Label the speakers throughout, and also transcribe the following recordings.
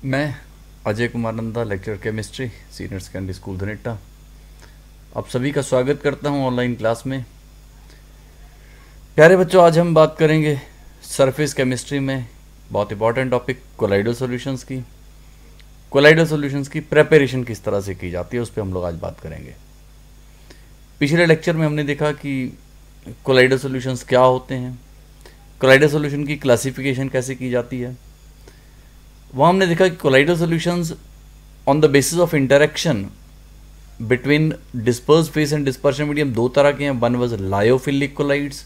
Speaker 1: मैं Ajay Kumar Nanda, lecture chemistry, senior secondary school Dhaneta, आप सभी का स्वागत करता हूं ऑनलाइन क्लास में। प्यारे बच्चों, आज हम बात करेंगे सरफेस केमिस्ट्री में बहुत इंपॉर्टेंट टॉपिक कोलाइडल सॉल्यूशंस की। कोलाइडल सॉल्यूशंस की प्रेपरेशन किस तरह से की जाती है उस पर हम लोग आज बात करेंगे। पिछले लेक्चर में हमने देखा कि कोलाइडल सॉल्यूशंस क्या होते हैं, कोलाइडल सॉल्यूशन की क्लासिफिकेशन कैसे की जाती है। वहाँ हमने देखा कि colloidal solutions on the basis of interaction between disperse phase and dispersion medium दो तरह के हैं। One was lyophilic colloids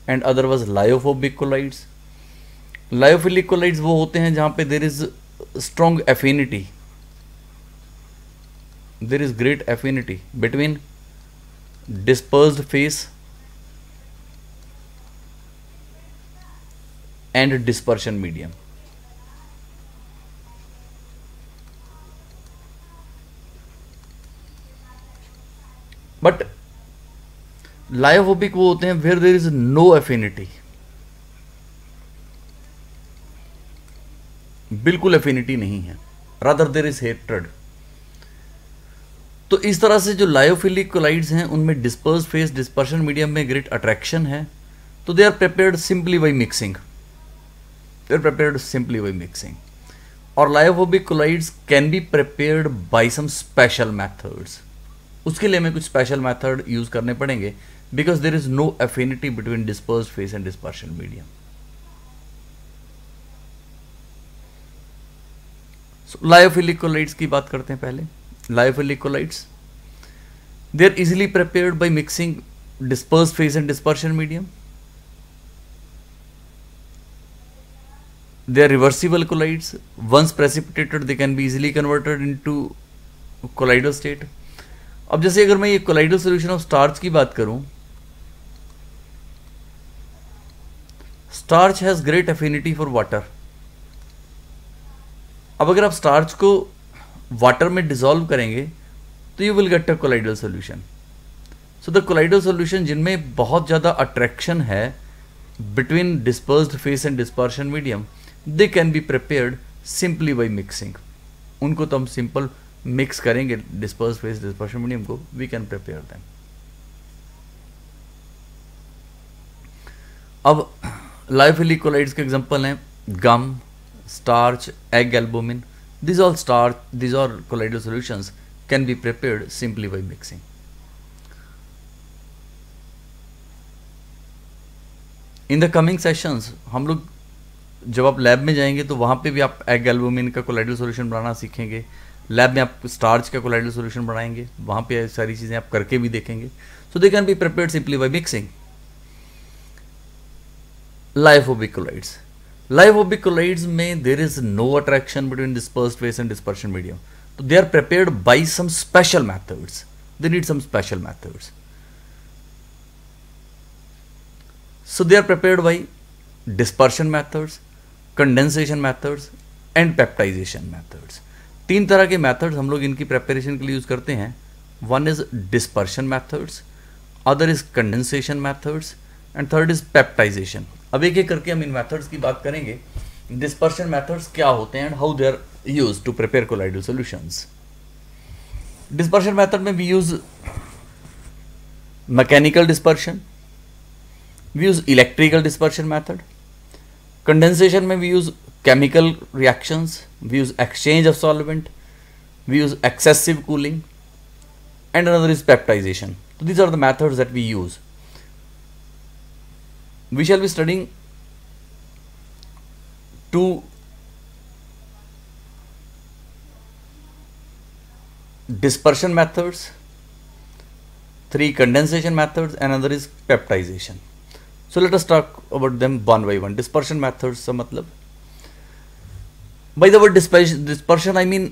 Speaker 1: and other was lyophobic colloids. Lyophilic colloids वो होते हैं जहाँ पे there is strong affinity, there is great affinity between dispersed phase and dispersion medium. But lyophobic वो होते हैं where there is no affinity, बिल्कुल affinity नहीं है, रादर देयर इज हेट्रेड। तो इस तरह से जो लायोफिलिक कोलाइड्स हैं उनमें डिस्पर्स फेस डिस्पर्शन मीडियम में ग्रेट अट्रैक्शन है, तो they are prepared simply by mixing, they are prepared simply by mixing. और lyophobic colloids can be prepared by some special methods. उसके लिए हमें कुछ स्पेशल मेथड यूज करने पड़ेंगे because there is no affinity between dispersed phase and dispersion medium. Lyophilic colloids की बात करते हैं पहले। Lyophilic colloids they are easily prepared by mixing dispersed phase and dispersion medium. They are reversible colloids. Once precipitated, they can be easily converted into colloidal state. अब जैसे अगर मैं ये कोलाइडल सॉल्यूशन ऑफ स्टार्च की बात करूं, starch has great affinity for water. अब अगर आप स्टार्च को वाटर में डिसॉल्व करेंगे तो you will get a colloidal solution. So the colloidal solution जिनमें बहुत ज्यादा अट्रैक्शन है between dispersed phase and dispersion medium, they can be prepared simply by mixing. उनको तो हम सिंपल मिक्स करेंगे डिस्पर्स फेस डिस्पर्शन मीडियम को, वी कैन प्रिपेयर देम। अब लायोफिलिक कोलाइड्स के एग्जांपल हैं gum, starch, egg albumin. these all colloidal solutions can be prepared simply by mixing. in the coming sessions हम लोग जब आप lab में जाएंगे तो वहाँ पे भी आप एग एल्बुमिन का कोलाइडल सॉल्यूशन बनाना सीखेंगे। लैब में आप स्टार्च का कोलाइडल सॉल्यूशन बनाएंगे, वहाँ पे सारी चीज़ें आप करके भी देखेंगे। So they can be prepared simply by mixing. Lyophobic colloids, lyophobic colloids में there is no attraction between dispersed phase and dispersion medium, तो they are prepared by some special methods, they need some special methods. So they are prepared by dispersion methods, condensation methods and peptization methods. तीन तरह के methods हम लोग इनकी preparation के लिए use करते हैं। One is dispersion methods, other is condensation methods and third is peptization. अब एक एक करके हम इन मैथड्स की बात करेंगे। डिस्पर्शन मैथड्स क्या होते हैं and how they are used to prepare colloidal solutions. Dispersion method में we use mechanical dispersion, we use electrical dispersion method. Condensation में we use chemical reactions, we use exchange of solvent, we use excessive cooling, and another is peptization. So these are the methods that we use. We shall be studying two dispersion methods, three condensation methods, and another is peptization. So let us talk about them one by one. Dispersion methods का मतलब, by the word dispersion I mean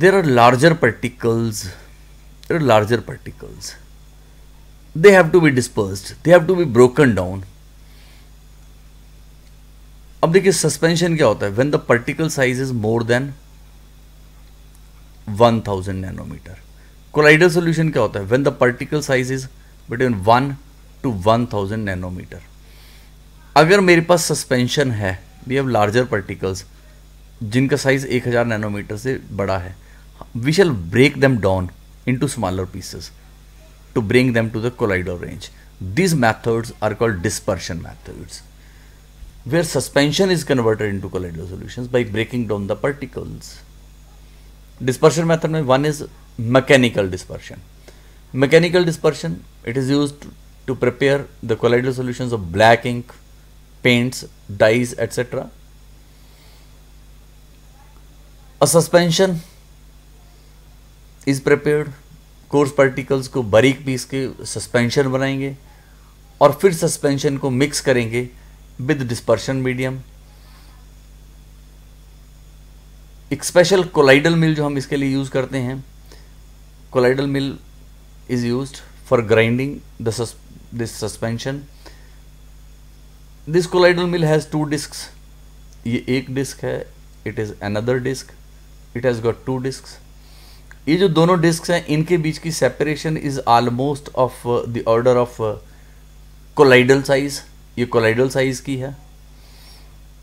Speaker 1: there are larger particles, they have to be dispersed, they have to be broken down. अब देखिए suspension क्या होता है, when the particle size is more than 1000 nanometre. Colloidal solution क्या होता है, when the particle size is between 1 to 1000 nanometre. अगर मेरे पास सस्पेंशन है, we have larger particles, जिनका साइज 1000 नैनोमीटर से बड़ा है, we shall break them down into smaller pieces to bring them to the colloidal range. These methods are called dispersion methods, where suspension is converted into colloidal solutions by breaking down the particles. Dispersion method mein one is mechanical dispersion. Mechanical dispersion, it is used to prepare the colloidal solutions of black ink, paints, dyes, etc. A suspension is prepared, course particles को बारीक piece के suspension बनाएंगे और फिर suspension को mix करेंगे with dispersion medium. एक special colloidal mill जो हम इसके लिए यूज करते हैं, colloidal mill is used for grinding this suspension. This colloidal mill has 2 discs, ये एक डिस्क है, it is another disc, it has got 2 discs. ये जो दोनों डिस्क हैं इनके बीच की separation is almost of the order of colloidal size, ये कोलाइडल साइज की है।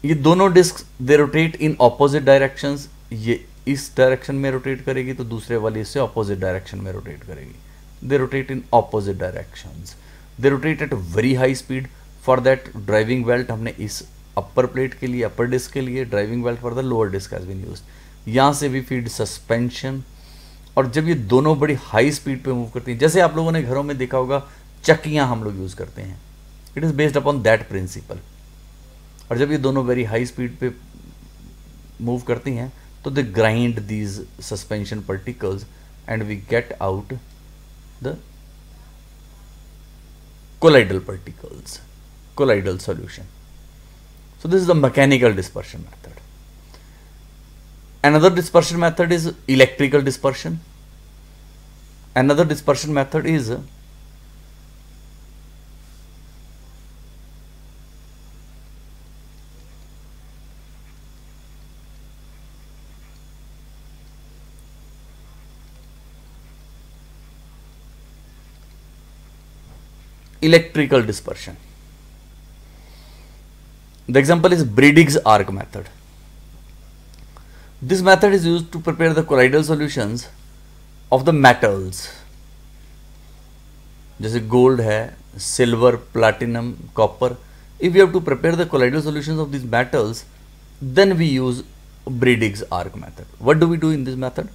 Speaker 1: ये दोनों disc they rotate in opposite directions, ये इस डायरेक्शन में रोटेट करेगी तो दूसरे वाली इससे ऑपोजिट डायरेक्शन में रोटेट करेगी। They rotate in opposite directions, they rotate at very high speed. For that driving belt हमने इस अपर प्लेट के लिए, अपर डिस्क के लिए driving belt for the lower disc has been used. यहाँ से भी फीड सस्पेंशन। और जब ये दोनों बड़ी हाई स्पीड पे मूव करती हैं, जैसे आप लोगों ने घरों में देखा होगा चक्कियां हम लोग यूज करते हैं, it is based upon that principle. और जब ये दोनों वेरी हाई स्पीड पे मूव करती हैं तो they grind these suspension particles and we get out the colloidal particles, colloidal solution. So this is the mechanical dispersion method. Another dispersion method is electrical dispersion. Another dispersion method is electrical dispersion. The example is Briggs arc method. This method is used to prepare the colloidal solutions of the metals, जैसे gold है, silver, platinum, copper. If we have to prepare the colloidal solutions of these metals, then we use Briggs arc method. What do we do in this method?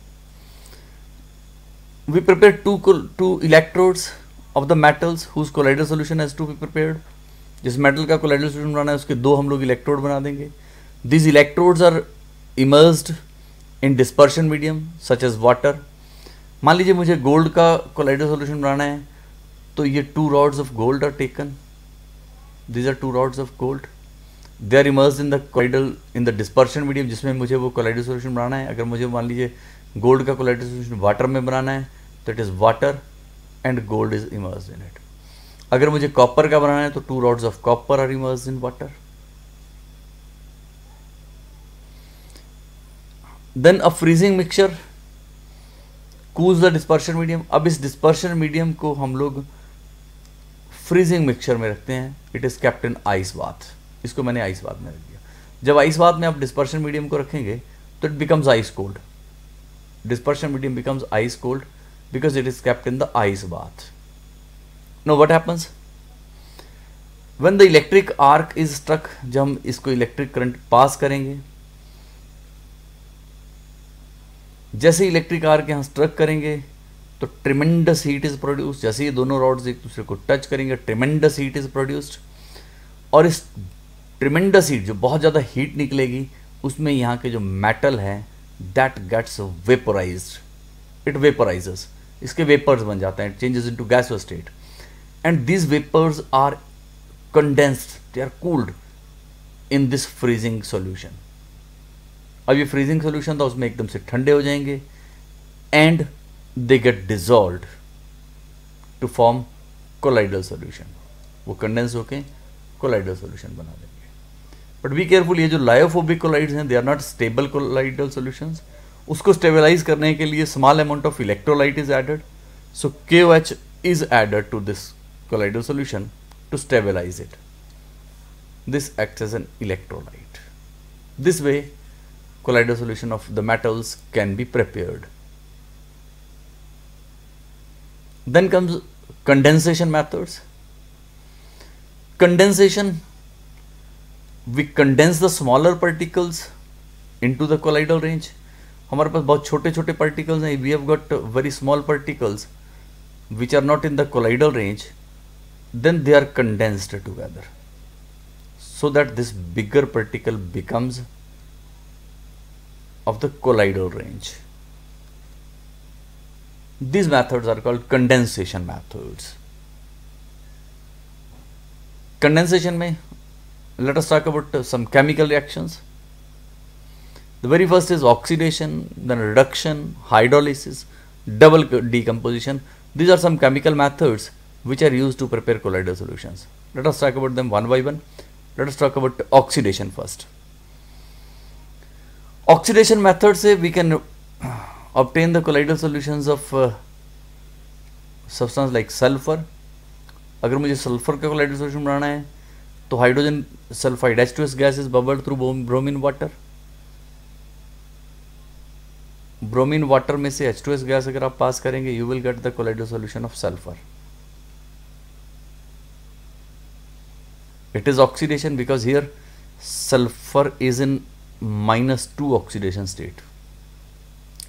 Speaker 1: We prepare two electrodes of the metals whose colloidal solution has to be prepared. जिस metal का colloidal solution बनाना है उसके 2 हम लोग electrode बना देंगे. These electrodes are immersed in dispersion medium such as water. मान लीजिए मुझे गोल्ड का कोलाइडल सॉल्यूशन बनाना है तो ये 2 rods of gold are taken. These are 2 rods of gold. They are immersed in the colloidal in the dispersion medium जिसमें मुझे वो कोलाइडल सॉल्यूशन बनाना है. अगर मुझे मान लीजिए गोल्ड का कोलाइडल सॉल्यूशन वाटर में बनाना है तो it is water and gold is immersed in it. अगर मुझे कॉपर का बनाना है तो 2 rods of copper are immersed in water. Then a freezing mixture cools the dispersion medium. अब इस dispersion medium को हम लोग freezing mixture में रखते हैं. It is kept in ice bath. इसको मैंने ice bath में रख दिया. जब ice bath में आप dispersion medium को रखेंगे तो it becomes ice cold. Dispersion medium becomes ice cold because it is kept in the ice bath. Now what happens? When the electric arc is struck, जब हम इसको electric current पास करेंगे, जैसे इलेक्ट्रिक आर्क यहाँ struck करेंगे तो tremendous heat is produced. जैसे ये दोनों रॉड्स एक दूसरे को टच करेंगे ट्रिमेंडस हीट इज प्रोड्यूस्ड. और इस ट्रिमेंडस हीट जो बहुत ज़्यादा हीट निकलेगी उसमें यहाँ के जो मेटल है that gets vaporised. It vaporises, इसके वेपर्स बन जाते हैं. It changes into gaseous state and these vapours are condensed, they are cooled in this freezing solution. अब ये फ्रीजिंग सॉल्यूशन था उसमें एकदम से ठंडे हो जाएंगे and they get dissolved to form colloidal solution. वो कंडेंस होके कोलाइडल सॉल्यूशन बना देंगे. बट बी केयरफुल, ये जो लायोफोबिक कोलाइड्स हैं they are not stable colloidal solutions. उसको स्टेबलाइज करने के लिए small amount of electrolyte is added. So KOH is added to this colloidal solution to stabilize it. This acts as an electrolyte. This way colloidal solution of the metals can be prepared. Then comes condensation methods. Condensation, we condense the smaller particles into the colloidal range. हमारे पास बहुत छोटे छोटे particles हैं. We have got very small particles which are not in the colloidal range. Then they are condensed together so that this bigger particle becomes of the colloidal range. These methods are called condensation methods. Condensation में, let us talk about some chemical reactions. The very first is oxidation, then reduction, hydrolysis, double decomposition. These are some chemical methods which are used to prepare colloidal solutions. Let us talk about them one by one. Let us talk about oxidation first. Oxidation method से we can obtain the colloidal solutions of substance like sulfur. अगर मुझे sulphur का colloidal solution बनाना है तो hydrogen sulphide H2S gas is bubbled through bromine water. Bromine water में से H2S gas अगर आप पास करेंगे, you will get the colloidal solution of sulphur. It is oxidation because here sulfur is in -2 oxidation state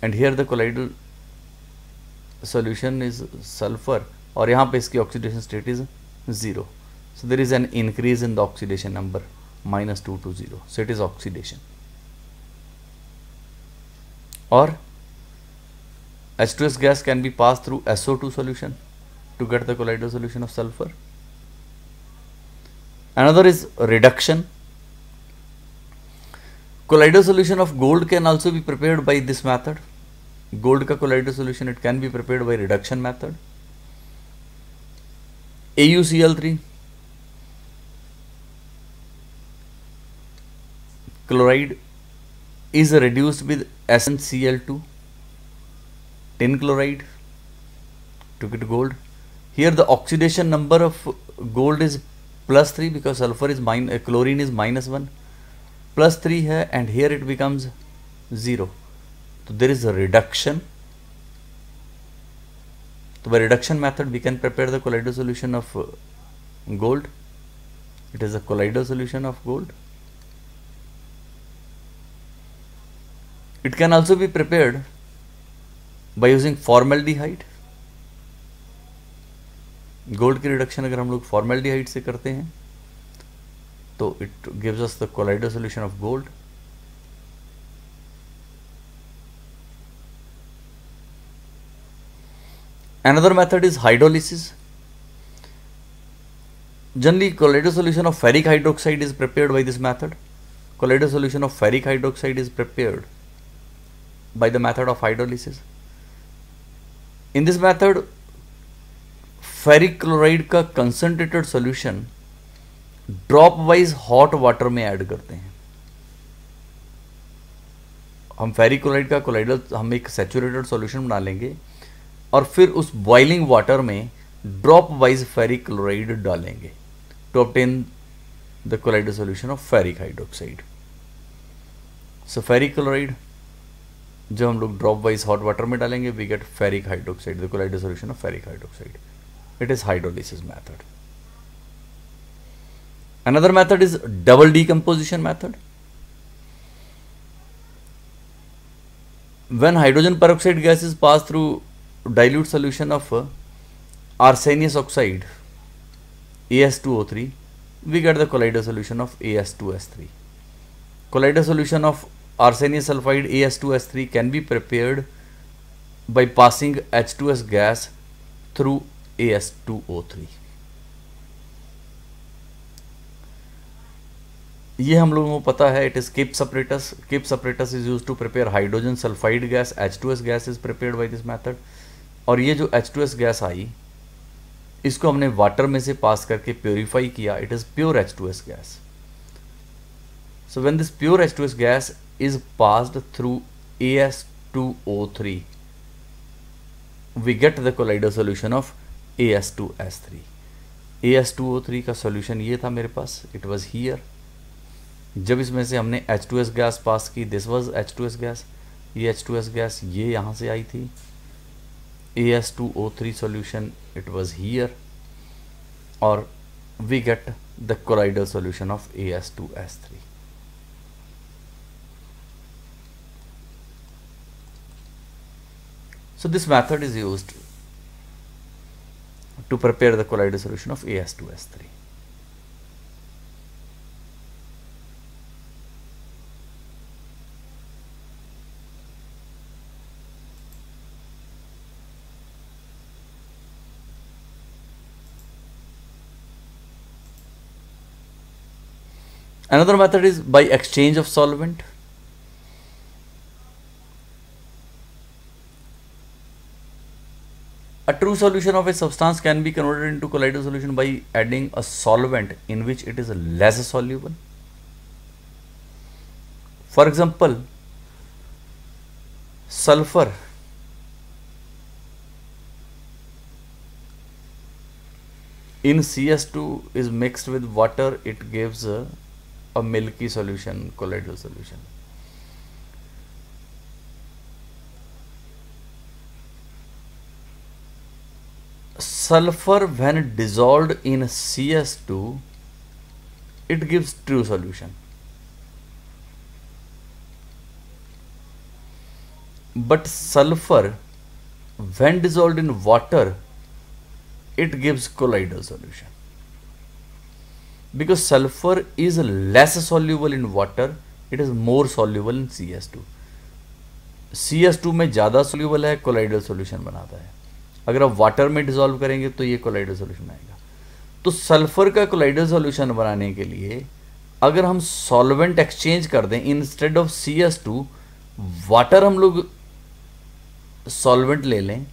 Speaker 1: and here the colloidal solution is sulfur और यहाँ पे इसकी oxidation state is 0. So there is an increase in the oxidation number -2 to 0. So it is oxidation. Or H2S gas can be passed through SO2 solution to get the colloidal solution of sulfur. Another is reduction. Colloidal solution of gold can also be prepared by this method. Gold का colloidal solution, it can be prepared by reduction method. AuCl3, chloride is reduced with SnCl2, tin chloride to get gold. Here the oxidation number of gold is +3 because sulfur is chlorine is -1, +3 है and here it becomes 0. So there is a reduction. So by reduction method we can prepare the colloidal solution of gold. It is a colloidal solution of gold. It can also be prepared by using formaldehyde. Gold की reduction अगर हम लोग formaldehyde से करते हैं तो it gives us the colloidal solution of gold. Another method is hydrolysis. Generally, colloidal solution of ferric hydroxide is prepared by this method. Colloidal solution of ferric hydroxide is prepared by the method of hydrolysis. In this method, ferric chloride का concentrated solution drop wise hot water में add करते हैं. हम ferric chloride का colloidal हम एक saturated solution बना लेंगे और फिर उस बॉइलिंग वाटर में ड्रॉप वाइज फेरिक क्लोराइड डालेंगे to obtain the colloidal solution of ferric hydroxide. So ferric chloride जब हम लोग ड्रॉप वाइज हॉट वाटर में डालेंगे, we get ferric hydroxide, the colloidal solution of ferric hydroxide. It is hydrolysis method. Another method is double decomposition method. When hydrogen peroxide gas is passed through dilute solution of arsenious oxide As2O3, we get the colloidal solution of As2S3. Colloidal solution of arsenious sulfide As2S3 can be prepared by passing H2S gas through As2O3. ये हम लोगों को पता है. It is Kipp apparatus. Kipp apparatus is used to prepare hydrogen sulphide gas. H2S gas is prepared by this method. और ये जो H2S gas आई, इसको हमने वाटर में से पास करके प्योरीफाई किया. It is pure H2S gas. So when this pure H2S gas is passed through As2O3, we get the colloidal solution of As2S3. As2O3 का सॉल्यूशन ये था मेरे पास. It was here. जब इसमें से हमने H2S गैस पास की, दिस वाज H2S गैस, ये H2S गैस ये यहाँ से आई थी, AS2O3 solution it was here, और we get the colloidal solution of AS2S3. So this method is used to prepare the colloidal solution of AS2S3. Another method is by exchange of solvent. A true solution of a substance can be converted into colloidal solution by adding a solvent in which it is less soluble. For example, sulfur in CS2 is mixed with water, it gives a milky solution, colloidal solution. Sulfur when dissolved in CS2, it gives true solution. But sulfur when dissolved in water, it gives colloidal solution. Because sulfur is less soluble in water, it is more soluble in CS2. CS2 में ज़्यादा soluble है, colloidal solution बनाता है. अगर आप water में dissolve करेंगे तो ये colloidal solution आएगा. तो सल्फर का colloidal solution बनाने के लिए अगर हम सॉल्वेंट एक्सचेंज कर दें, इंस्टेड ऑफ CS2 वाटर हम लोग सॉल्वेंट ले लें,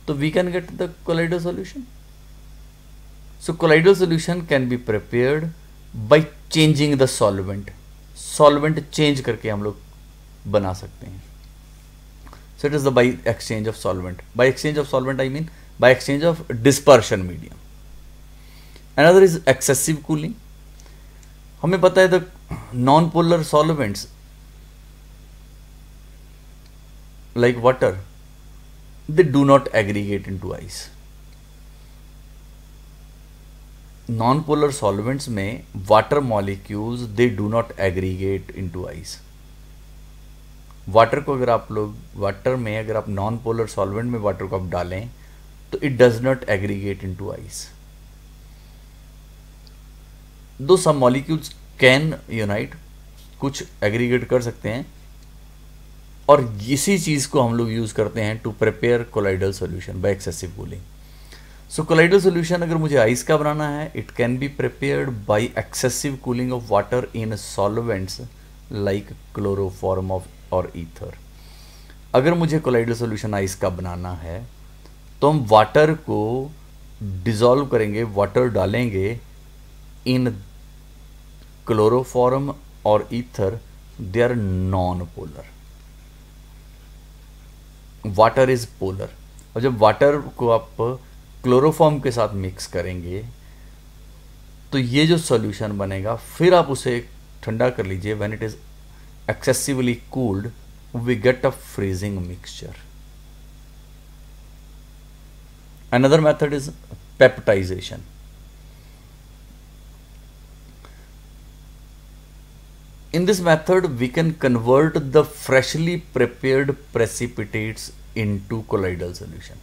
Speaker 1: तो we can get the colloidal solution. So colloidal solution can be prepared by changing the solvent. Solvent change करके हम लोग बना सकते हैं. So it is the by exchange of solvent. By exchange of solvent I mean by exchange of dispersion medium. Another is excessive cooling. हमें पता है the non-polar solvents like water, they do not aggregate into ice. Non-polar solvents में water molecules they do not aggregate into ice. Water को अगर आप लोग water में अगर आप नॉन पोलर सॉल्वेंट में वाटर को आप डालें तो it does not aggregate into ice. दो सम मॉलिक्यूल्स कैन यूनाइट, कुछ एग्रीगेट कर सकते हैं, और इसी चीज को हम लोग यूज करते हैं to prepare colloidal solution by excessive cooling. So colloidal solution अगर मुझे आइस का बनाना है, it can be prepared by excessive cooling of water in solvents like chloroform of और ईथर. अगर मुझे कोलाइडल सॉल्यूशन आइस का बनाना है तो हम वाटर को डिसॉल्व करेंगे, वाटर डालेंगे इन क्लोरोफॉर्म और ether, they are non polar, water is polar. और जब वाटर को आप क्लोरोफॉर्म के साथ मिक्स करेंगे तो ये जो सॉल्यूशन बनेगा, फिर आप उसे ठंडा कर लीजिए. When it is excessively cooled, we get a freezing mixture. Another method is peptization. In this method, we can convert the freshly prepared precipitates into colloidal solution.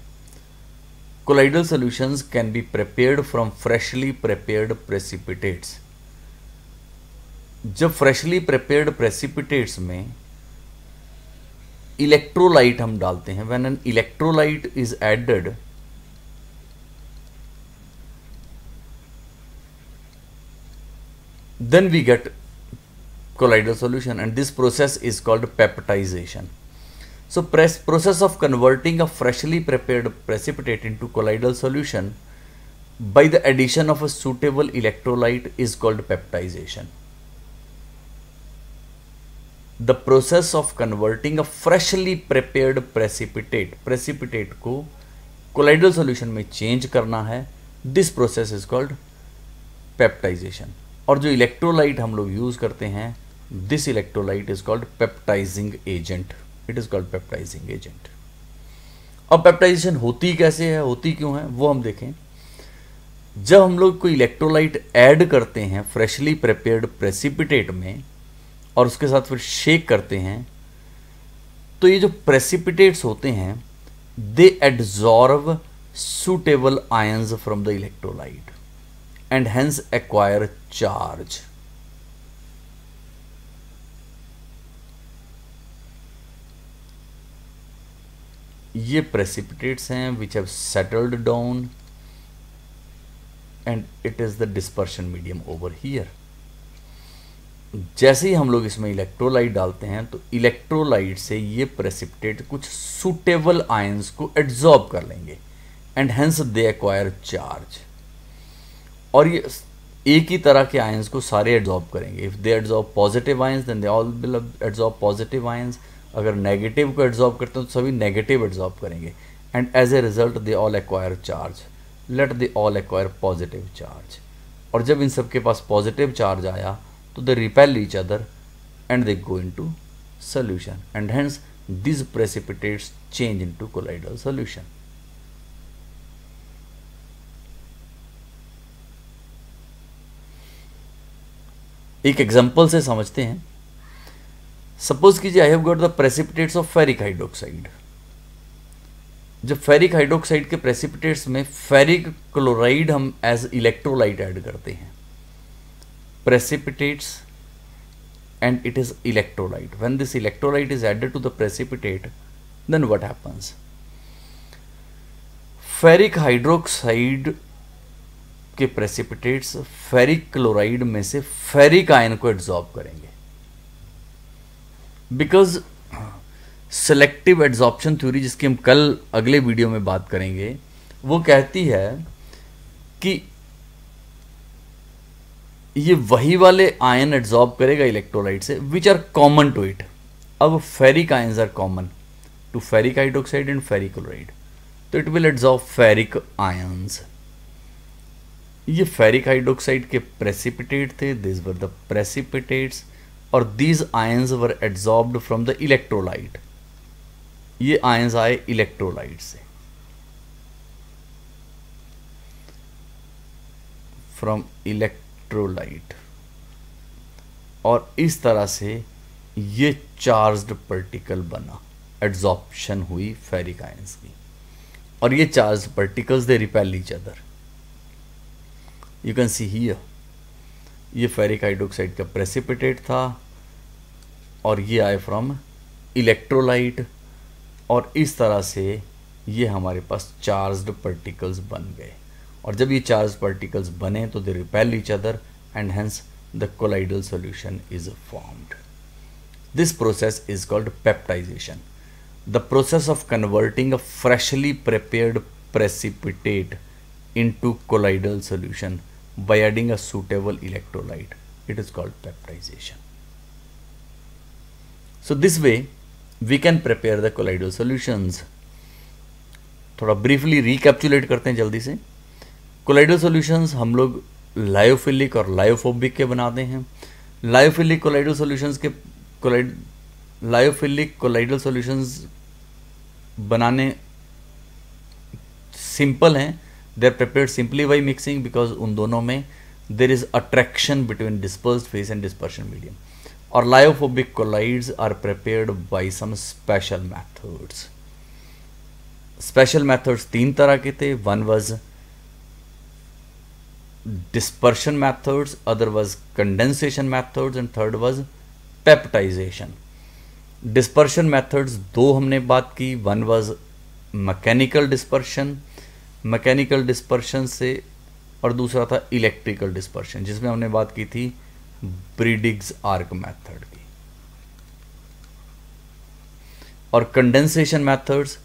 Speaker 1: Colloidal solutions can be prepared from freshly prepared precipitates. जब freshly prepared precipitates में electrolyte हम डालते हैं, when an electrolyte is added, then we get colloidal solution, and this process is called peptization. So process of converting a freshly prepared precipitate into colloidal solution by the addition of a suitable electrolyte is called peptization. The process of converting a freshly prepared precipitate को colloidal solution में change करना है, this process is called peptization. और जो electrolyte हम लोग use करते हैं This electrolyte is called peptizing agent. It is called peptizing agent. अब पेप्टाइजेशन होती कैसे है, होती क्यों है, वो हम देखें। जब हम लोग कोई इलेक्ट्रोलाइट ऐड करते हैं फ्रेशली प्रिपेयर्ड प्रेसिपिटेट में और उसके साथ फिर शेक करते हैं, तो ये जो प्रेसिपिटेट्स होते हैं दे adsorb suitable ions from the electrolyte and hence acquire charge. ये precipitates हैं which have settled down and it is the dispersion medium over here. जैसे ही हम लोग इसमें इलेक्ट्रोलाइट डालते हैं तो इलेक्ट्रोलाइट से ये प्रेसिपिटेट कुछ सुटेबल आयंस को एड्जॉर्ब कर लेंगे and hence they acquire charge. और ये एक ही तरह के आयंस को सारे एड्जॉर्ब करेंगे। If they adsorb positive ions then they all will adsorb positive ions. अगर नेगेटिव को एड्जॉर्ब करते हैं तो सभी नेगेटिव एड्जॉर्ब करेंगे and as a result they all acquire charge. Let they all acquire positive charge. और जब इन सब के पास पॉजिटिव चार्ज आया तो they repel each other and they go into solution and hence these precipitates change into colloidal solution. एक example से समझते हैं। सपोज कीजिए I have got the precipitates of ferric hydroxide. जब फेरिक हाइड्रोक्साइड के precipitates में फेरिक क्लोराइड हम as electrolyte add करते हैं, precipitates and it is electrolyte. When this electrolyte is added to the precipitate, then what happens? Ferric hydroxide के precipitates ferric chloride में से ferric ion को adsorb करेंगे। Because selective adsorption theory, जिसकी हम कल अगले वीडियो में बात करेंगे, वो कहती है कि ये वही वाले आयन एड्जॉर्ब करेगा इलेक्ट्रोलाइट से which are common to it. अब ferric ions are common to ferric hydroxide and ferric chloride, तो it will adsorb ferric ions. ये फेरिक हाइड्रोक्साइड के प्रेसिपिटेट थे, दिस वर द प्रेसिपिटेट्स, और these ions were adsorbed from the electrolyte. ये ions आए electrolyte से, from electrolyte, और इस तरह से ये चार्ज्ड पार्टिकल बना, एड्जॉर्प्शन हुई फेरिक आयंस की। और ये charged particles they repel each other. You can see here, ये फेरिक हाइड्रोक्साइड का प्रेसिपिटेट था और ये आए फ्रॉम इलेक्ट्रोलाइट, और इस तरह से ये हमारे पास चार्ज्ड पार्टिकल्स बन गए। और जब ये चार्ज पार्टिकल्स बने तो they repel each other and hence the colloidal solution is formed. This process is called peptization, the process of converting a freshly prepared precipitate into colloidal solution by adding a suitable electrolyte. It is called peptization. So this way we can prepare the colloidal solutions. थोड़ा briefly recapitulate करते हैं जल्दी से। Colloidal solutions हम लोग lyophilic और lyophobic के बनाते हैं। लायोफिलिक कोलाइडल सॉल्यूशंस के लायोफिलिक कोलाइडल सॉल्यूशंस बनाने सिंपल हैं, they are prepared simply by mixing, because उन दोनों में there is attraction between dispersed phase and dispersion medium. और lyophobic colloids are prepared by some special methods. Special methods तीन तरह के थे, one was dispersion methods, other was condensation methods and third was peptization. Dispersion methods दो हमने बात की, one was mechanical dispersion, mechanical dispersion से, और दूसरा था electrical dispersion जिसमें हमने बात की थी Briggs arc method की। और condensation methods,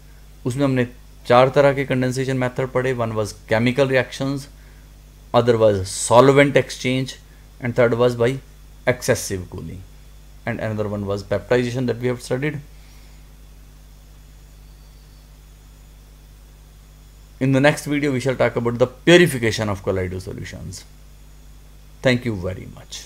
Speaker 1: उसमें हमने चार तरह के condensation method पढ़े, one was chemical reactions, other was solvent exchange, and third was by excessive cooling, and another one was peptization that we have studied. In the next video we shall talk about the purification of colloidal solutions. Thank you very much.